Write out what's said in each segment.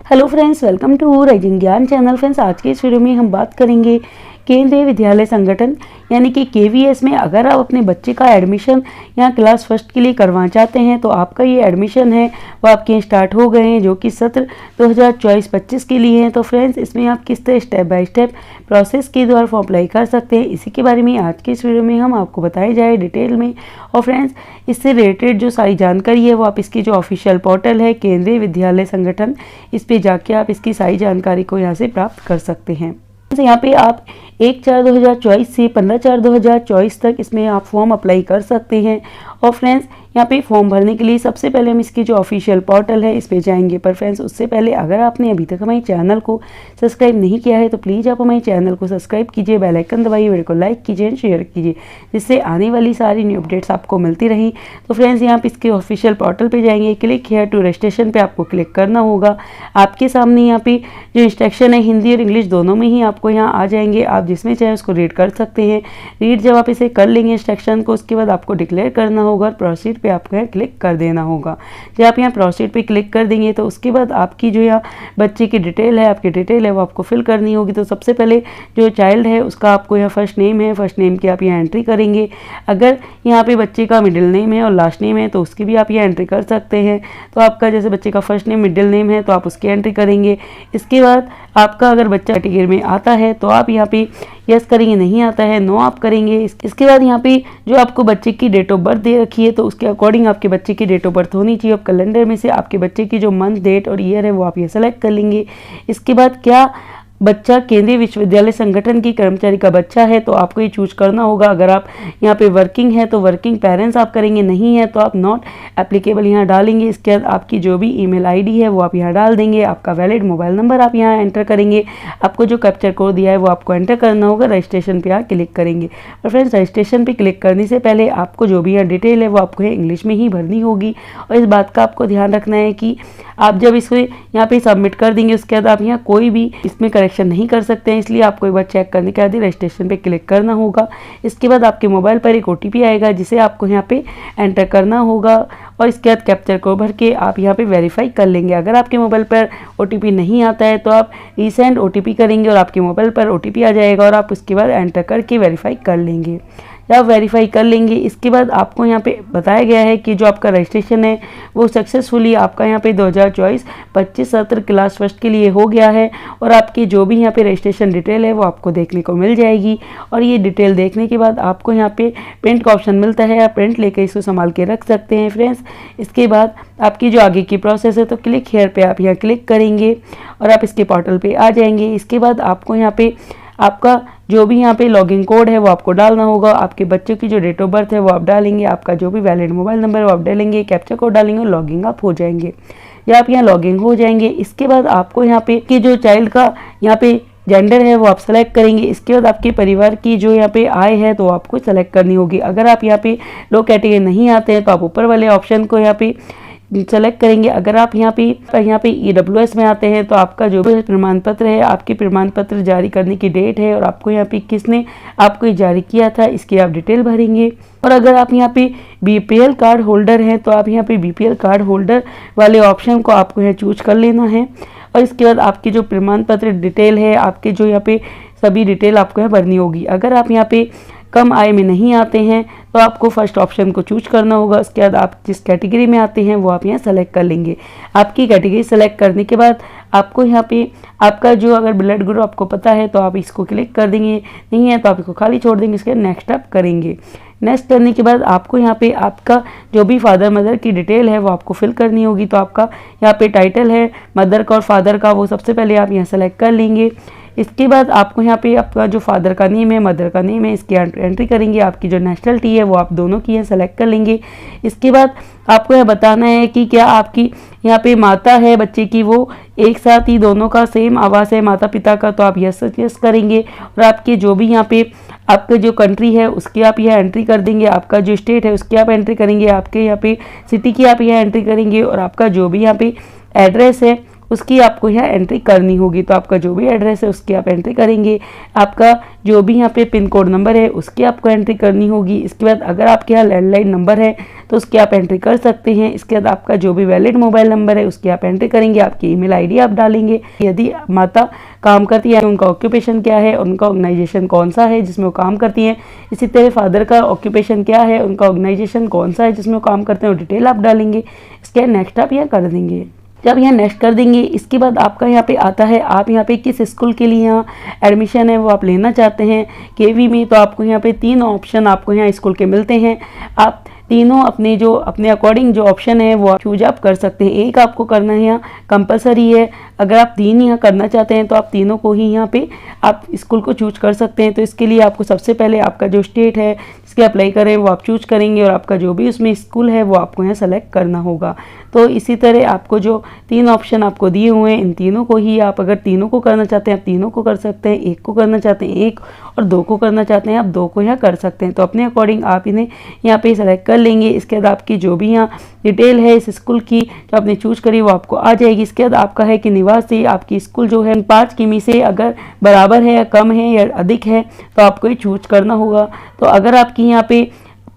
Hello friends, welcome to rising Gyan channel. Friends, आज के इस वीडियो में हम बात करेंगे केंद्रीय विद्यालय संगठन यानी कि केवीएस में अगर आप अपने बच्चे का एडमिशन यहाँ क्लास फर्स्ट के लिए करवाना चाहते हैं तो आपका ये एडमिशन है वो आपके यहाँ स्टार्ट हो गए हैं, जो कि सत्र 2024-25 के लिए हैं। तो फ्रेंड्स, इसमें आप किस तरह स्टेप बाय स्टेप प्रोसेस के द्वारा फॉर्म अप्लाई कर सकते हैं, इसी के बारे में आज के इस वीडियो में हम आपको बताए जाए डिटेल में। और फ्रेंड्स, इससे रिलेटेड जो सारी जानकारी है वो आप इसकी जो ऑफिशियल पोर्टल है केंद्रीय विद्यालय संगठन, इस पे जाके आप इसकी सारी जानकारी को यहाँ से प्राप्त कर सकते हैं। यहाँ पे आप 1/4/2024 से 15/4/2024 तक इसमें आप फॉर्म अप्लाई कर सकते हैं। और फ्रेंड्स, यहाँ पे फॉर्म भरने के लिए सबसे पहले हम इसकी जो ऑफिशियल पोर्टल है इस पे जाएंगे। पर फ्रेंड्स, उससे पहले अगर आपने अभी तक हमारे चैनल को सब्सक्राइब नहीं किया है तो प्लीज़ आप हमारे चैनल को सब्सक्राइब कीजिए, बेल आइकन दबाइए, वीडियो को लाइक कीजिए, शेयर कीजिए, जिससे आने वाली सारी न्यू अपडेट्स आपको मिलती रही। तो फ्रेंड्स, यहाँ पे इसके ऑफिशियल पोर्टल पे जाएंगे, क्लिक हेयर टू रजिस्ट्रेशन पे आपको क्लिक करना होगा। आपके सामने यहाँ पे जो इंस्ट्रक्शन है हिंदी और इंग्लिश दोनों में ही आपको यहाँ आ जाएंगे, आप जिसमें चाहे उसको रीड कर सकते हैं। रीड जब आप इसे कर लेंगे इंस्ट्रक्शन को, उसके बाद आपको डिक्लेयर करना होगा और प्रोसीड पे आपको क्लिक कर देना होगा। जब आप यहाँ प्रोसीड पे क्लिक कर देंगे तो उसके बाद आपकी जो यहाँ बच्चे की डिटेल है, आपकी डिटेल है वो आपको फिल करनी होगी। तो सबसे पहले जो चाइल्ड है उसका आपको यहाँ फर्स्ट नेम है, फर्स्ट नेम की आप यहाँ एंट्री करेंगे। अगर यहाँ पे बच्चे का मिडिल नेम है और लास्ट नेम है तो उसकी भी आप यहाँ एंट्री कर सकते हैं। तो आपका जैसे बच्चे का फर्स्ट नेम मिडिल नेम है तो आप उसकी एंट्री करेंगे। इसके बाद आपका अगर बच्चा कैटेगरी में आता है तो आप यहाँ पे यस करेंगे, नहीं आता है नो आप करेंगे। इसके बाद यहाँ पे जो आपको बच्चे की डेट ऑफ बर्थ दे रखी है तो उसके अकॉर्डिंग आपके बच्चे की डेट ऑफ बर्थ होनी चाहिए। अब कैलेंडर में से आपके बच्चे की जो मंथ, डेट और ईयर है वो आप ये सेलेक्ट कर लेंगे। इसके बाद क्या बच्चा केंद्रीय विश्वविद्यालय संगठन की कर्मचारी का बच्चा है तो आपको ये चूज करना होगा। अगर आप यहाँ पे वर्किंग है तो वर्किंग पेरेंट्स आप करेंगे, नहीं है तो आप नॉट एप्लीकेबल यहाँ डालेंगे। इसके बाद आपकी जो भी ईमेल आईडी है वो आप यहाँ डाल देंगे। आपका वैलिड मोबाइल नंबर आप यहाँ एंटर करेंगे। आपको जो कैप्चर कोड दिया है वो आपको एंटर करना होगा। रजिस्ट्रेशन पे यहाँ क्लिक करेंगे। और फ्रेंड्स, रजिस्ट्रेशन पे क्लिक करने से पहले आपको जो भी यहाँ डिटेल है वो आपको इंग्लिश में ही भरनी होगी। और इस बात का आपको ध्यान रखना है कि आप जब इसको यहाँ पे सबमिट कर देंगे उसके बाद आप यहाँ कोई भी इसमें करेक्शन नहीं कर सकते हैं, इसलिए आपको एक बार चेक करने के बाद ही रजिस्ट्रेशन पे क्लिक करना होगा। इसके बाद आपके मोबाइल पर एक OTP आएगा जिसे आपको यहाँ पे एंटर करना होगा और इसके बाद कैप्चर कोड भर के आप यहाँ पे वेरीफाई कर लेंगे। अगर आपके मोबाइल पर OTP नहीं आता है तो आप रीसेंड OTP करेंगे और आपके मोबाइल पर OTP आ जाएगा और आप उसके बाद एंटर करके वेरीफाई कर लेंगे। जब वेरीफाई कर लेंगे इसके बाद आपको यहाँ पे बताया गया है कि जो आपका रजिस्ट्रेशन है वो सक्सेसफुली आपका यहाँ पे 2024-25 सत्र क्लास फर्स्ट के लिए हो गया है। और आपकी जो भी यहाँ पे रजिस्ट्रेशन डिटेल है वो आपको देखने को मिल जाएगी। और ये डिटेल देखने के बाद आपको यहाँ पे प्रिंट का ऑप्शन मिलता है, आप प्रिंट लेकर इसको संभाल के रख सकते हैं। फ्रेंड्स, इसके बाद आपकी जो आगे की प्रोसेस है तो क्लिक हेयर पे आप यहाँ क्लिक करेंगे और आप इसके पोर्टल पे आ जाएंगे। इसके बाद आपको यहाँ पे आपका जो भी यहाँ पे लॉगिन कोड है वो आपको डालना होगा। आपके बच्चे की जो डेट ऑफ बर्थ है वो आप डालेंगे। आपका जो भी वैलिड मोबाइल नंबर है वो आप डालेंगे, कैप्चर कोड डालेंगे और लॉगिंग आप हो जाएंगे। या आप यहाँ लॉगिंग हो जाएंगे इसके बाद आपको यहाँ पे कि जो चाइल्ड का यहाँ पे जेंडर है वो आप सेलेक्ट करेंगे। इसके बाद आपके परिवार की जो यहाँ पे आय है तो आपको सेलेक्ट करनी होगी। अगर आप यहाँ पे लो कैटेगरी नहीं आते हैं तो आप ऊपर वाले ऑप्शन को यहाँ पे सेलेक्ट करेंगे। अगर आप यहाँ पे EWS में आते हैं तो आपका जो भी प्रमाण पत्र है, आपके प्रमाण पत्र जारी करने की डेट है और आपको यहाँ पे किसने आपको ये जारी किया था इसकी आप डिटेल भरेंगे। और अगर आप यहाँ पे BPL कार्ड होल्डर हैं तो आप यहाँ पे BPL कार्ड होल्डर वाले ऑप्शन को आपको यहाँ चूज कर लेना है। और इसके बाद आपकी जो प्रमाण पत्र डिटेल है, आपके जो यहाँ पे सभी डिटेल आपको यहाँ भरनी होगी। अगर आप यहाँ पे कम आय में नहीं आते हैं तो आपको फर्स्ट ऑप्शन को चूज करना होगा। उसके बाद आप जिस कैटेगरी में आते हैं वो आप यहाँ सेलेक्ट कर लेंगे। आपकी कैटेगरी सेलेक्ट करने के बाद आपको यहाँ पे आपका जो अगर ब्लड ग्रुप आपको पता है तो आप इसको क्लिक कर देंगे, नहीं है तो आप इसको खाली छोड़ देंगे। इसके नेक्स्ट आप करेंगे। नेक्स्ट करने के बाद आपको यहाँ पे आपका जो भी फादर मदर की डिटेल है वो आपको फिल करनी होगी। तो आपका यहाँ पे टाइटल है मदर का और फादर का, वो सबसे पहले आप यहाँ सेलेक्ट कर लेंगे। इसके बाद आपको यहाँ पे आपका जो फादर का नेम है, मदर का नेम है, इसकी एंट्री करेंगे। आपकी जो नेशनलिटी है वो आप दोनों की है सेलेक्ट कर लेंगे। इसके बाद आपको यह बताना है कि क्या आपकी यहाँ पे माता है बच्चे की वो एक साथ ही दोनों का सेम आवास है माता पिता का, तो आप यस करेंगे। और आपके जो भी यहाँ पे आपके जो कंट्री है उसकी आप यह एंट्री कर देंगे। आपका जो स्टेट है उसकी आप एंट्री करेंगे। आपके यहाँ पे सिटी की आप यह एंट्री करेंगे और आपका जो भी यहाँ पे एड्रेस है उसकी आपको यहाँ एंट्री करनी होगी। तो आपका जो भी एड्रेस है उसकी आप एंट्री करेंगे, आपका जो भी यहाँ पे पिन कोड नंबर है उसकी आपको एंट्री करनी होगी। इसके बाद अगर आपके यहाँ लैंडलाइन नंबर है तो उसकी आप एंट्री कर सकते हैं। इसके बाद आपका जो भी वैलिड मोबाइल नंबर है उसकी आप एंट्री करेंगे, आपकी ईमेल आईडी आप डालेंगे। यदि माता काम करती है, उनका ऑक्यूपेशन क्या है, उनका ऑर्गेनाइजेशन कौन सा है जिसमें वो काम करती हैं। इसी तरह फादर का ऑक्यूपेशन क्या है, उनका ऑर्गेनाइजेशन कौन सा है जिसमें वो काम करते हैं, वो डिटेल आप डालेंगे। इसके नेक्स्ट आप यहाँ कर देंगे। जब यहाँ नेक्स्ट कर देंगे इसके बाद आपका यहाँ पे आता है आप यहाँ पे किस स्कूल के लिए यहाँ एडमिशन है वो आप लेना चाहते हैं केवी में। तो आपको यहाँ पे 3 ऑप्शन आपको यहाँ स्कूल के मिलते हैं। आप तीनों अपने अकॉर्डिंग जो ऑप्शन है वो चूज आप कर सकते हैं। एक आपको करना है यहाँ कंपलसरी है, अगर आप 3 यहाँ करना चाहते हैं तो आप तीनों को ही यहाँ पे आप स्कूल को चूज कर सकते हैं। तो इसके लिए आपको सबसे पहले आपका जो स्टेट है जिसके अप्लाई करें वो आप चूज करेंगे और आपका जो भी उसमें स्कूल है वो आपको यहाँ सेलेक्ट करना होगा। तो इसी तरह आपको जो 3 ऑप्शन आपको दिए हुए हैं इन तीनों को ही आप अगर तीनों को करना चाहते हैं आप तीनों को कर सकते हैं, एक को करना चाहते हैं एक, और 2 को करना चाहते हैं आप 2 को यहाँ कर सकते हैं। तो अपने अकॉर्डिंग आप इन्हें यहाँ पे सेलेक्ट कर लेंगे। इसके बाद आपकी जो भी यहाँ डिटेल है इस स्कूल की जो आपने चूज करी वो आपको आ जाएगी। इसके बाद आपका है कि निवासी आपकी स्कूल जो है 5 किमी से अगर बराबर है या कम है या अधिक है तो आपको ये चूज करना होगा। तो अगर आपकी यहाँ पे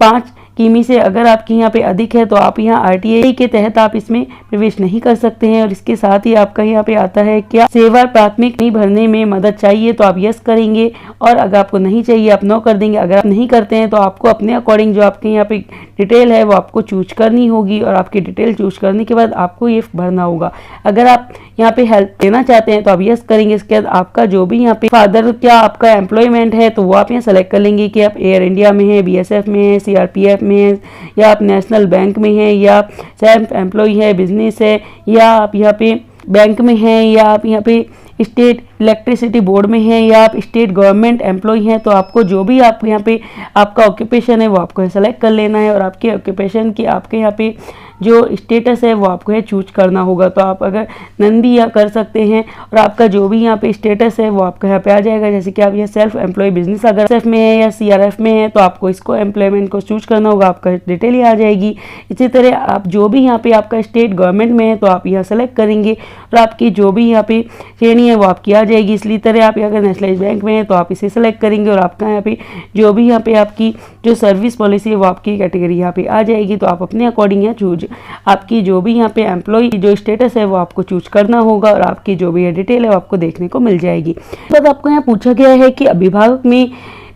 5 किमी से अगर आपके यहाँ पे अधिक है तो आप यहाँ आरटीआई के तहत आप इसमें प्रवेश नहीं कर सकते हैं। और इसके साथ ही आपका यहाँ पे आता है क्या सेवा प्राथमिक नहीं भरने में मदद चाहिए तो आप यस करेंगे, और अगर आपको नहीं चाहिए आप नो कर देंगे। अगर आप नहीं करते हैं तो आपको अपने अकॉर्डिंग जो आपके यहाँ पे डिटेल है वो आपको चूज करनी होगी और आपकी डिटेल चूज करने के बाद आपको ये भरना होगा। अगर आप यहाँ पे हेल्प देना चाहते हैं तो आप यस करेंगे। इसके बाद आपका जो भी यहाँ पे फादर क्या आपका एम्प्लॉयमेंट है तो वो आप यहाँ सेलेक्ट कर लेंगे कि आप एयर इंडिया में है, बीएसएफ में है, सीआरपीएफ में है, या आप नेशनल बैंक में हैं, या सेल्फ एम्प्लॉय है, बिजनेस है, या आप यहाँ पे बैंक में हैं, या आप यहाँ पे स्टेट इलेक्ट्रिसिटी बोर्ड में है, या आप स्टेट गवर्नमेंट एम्प्लॉय हैं। तो आपको जो भी आप यहाँ पे आपका ऑक्यूपेशन है वो आपको सेलेक्ट कर लेना है और आपके ऑक्यूपेशन की आपके यहाँ पे जो स्टेटस है वो आपको है चूज करना होगा। तो आप अगर नन भी यहाँ कर सकते हैं और आपका जो भी यहाँ पे स्टेटस है वो आपको यहाँ पे आ जाएगा। जैसे कि आप ये सेल्फ एम्प्लॉय बिजनेस अगर एसएफ में है या सीआरएफ में है तो आपको इसको एम्प्लॉयमेंट को चूज करना होगा, आपका डिटेल ही आ जाएगी। इसी तरह आप जो भी यहाँ पे आपका स्टेट गवर्नमेंट में है तो आप यहाँ सेलेक्ट करेंगे और आपकी जो भी यहाँ पे श्रेणी है वो आपकी आ जाएगी। इसी तरह आप अगर नेशनलाइज बैंक में है तो आप इसे सेलेक्ट करेंगे और आपका यहाँ पे जो भी यहाँ पे आपकी जो सर्विस पॉलिसी है वो आपकी कैटेगरी यहाँ पे आ जाएगी। तो आप अपने अकॉर्डिंग यहाँ चूज आपकी जो भी यहाँ पे एम्प्लॉय जो स्टेटस है वो आपको चूज करना होगा और आपकी जो भी डिटेल है वो आपको देखने को मिल जाएगी। तो आपको यहाँ पूछा गया है कि अभिभावक में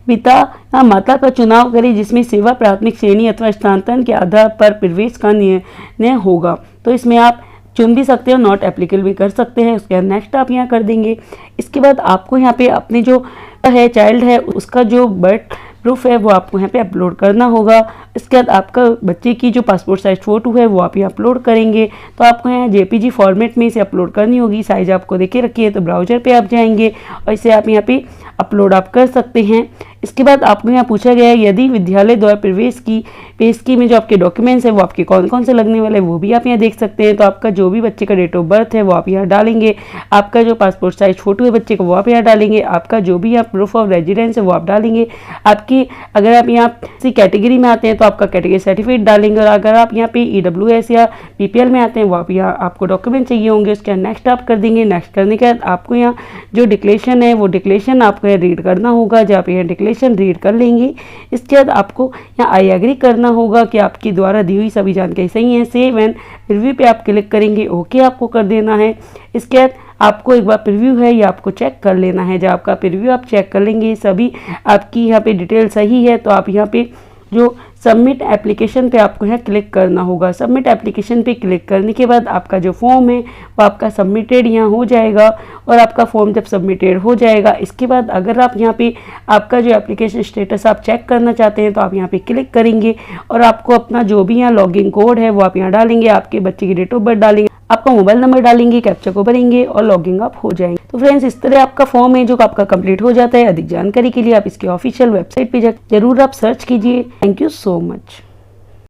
पिता या माता का चुनाव करें जिसमें सेवा प्राथमिक श्रेणी अथवा स्थानांतरण के आधार पर प्रवेश का निर्णय होगा। तो इसमें आप चुन भी सकते हो, नॉट एप्लीकेबल भी कर सकते हैं। उसके बाद नेक्स्ट आप यहाँ कर देंगे। इसके बाद आपको यहाँ पे अपने जो है चाइल्ड है उसका जो बर्थ प्रूफ है वो आपको यहाँ पे अपलोड करना होगा। इसके बाद आपका बच्चे की जो पासपोर्ट साइज फ़ोटो है वो आप यहाँ अपलोड करेंगे। तो आपको यहाँ जेपीजी फॉर्मेट में इसे अपलोड करनी होगी। साइज आपको देखे रखी है तो ब्राउजर पे आप जाएंगे और इसे आप यहाँ पे अपलोड आप कर सकते हैं। इसके बाद आपको यहाँ पूछा गया है यदि विद्यालय द्वारा प्रवेश की पेशगी में जो आपके डॉक्यूमेंट्स है वो आपके कौन कौन से लगने वाले हैं वो भी आप यहाँ देख सकते हैं। तो आपका जो भी बच्चे का डेट ऑफ बर्थ है वो आप यहाँ डालेंगे, आपका जो पासपोर्ट साइज फ़ोटो है बच्चे का वो आप यहाँ डालेंगे, आपका जो भी यहाँ प्रूफ ऑफ रेजिडेंस है वो आप डालेंगे, आपकी अगर आप यहाँ किसी कैटेगरी में आते हैं तो आपका कैटेगरी सर्टिफिकेट डालेंगे, और अगर आप यहाँ पे ईडब्ल्यूएस या बीपीएल में आते हैं वो आप यहाँ आपको डॉक्यूमेंट चाहिए होंगे। उसके नेक्स्ट आप कर देंगे। नेक्स्ट करने के बाद आपको यहाँ जो डिक्लेरेशन है वो डिक्लेरेशन आपको यहाँ रीड करना होगा। जब आप यहाँ डिक्लेरेशन रीड कर लेंगे इसके बाद आपको यहाँ आई एग्री करना होगा कि आपकी द्वारा दी हुई सभी जानकारी सही है। सेव एंड प्रीव्यू पे आप क्लिक करेंगे, ओके आपको कर देना है। इसके बाद आपको एक बार प्रीव्यू है ये आपको चेक कर लेना है। जब आपका प्रीव्यू आप चेक कर लेंगे सभी आपकी यहाँ पे डिटेल सही है तो आप यहाँ पे जो सबमिट एप्लीकेशन पे आपको यहाँ क्लिक करना होगा। सबमिट एप्लीकेशन पे क्लिक करने के बाद आपका जो फॉर्म है वो आपका सबमिटेड यहाँ हो जाएगा। और आपका फॉर्म जब सबमिटेड हो जाएगा इसके बाद अगर आप यहाँ पे आपका जो एप्लीकेशन स्टेटस आप चेक करना चाहते हैं तो आप यहाँ पे क्लिक करेंगे और आपको अपना जो भी यहाँ लॉगिन कोड है वो आप यहाँ डालेंगे, आपके बच्चे की डेट ऑफ बर्थ डालेंगे, आपका मोबाइल नंबर डालेंगे, कैप्चा को भरेंगे और लॉगिंग आप हो जाएंगे। तो फ्रेंड्स इस तरह आपका फॉर्म है जो आपका कंप्लीट हो जाता है। अधिक जानकारी के लिए आप इसके ऑफिशियल वेबसाइट पे जरूर आप सर्च कीजिए। Thank you so much.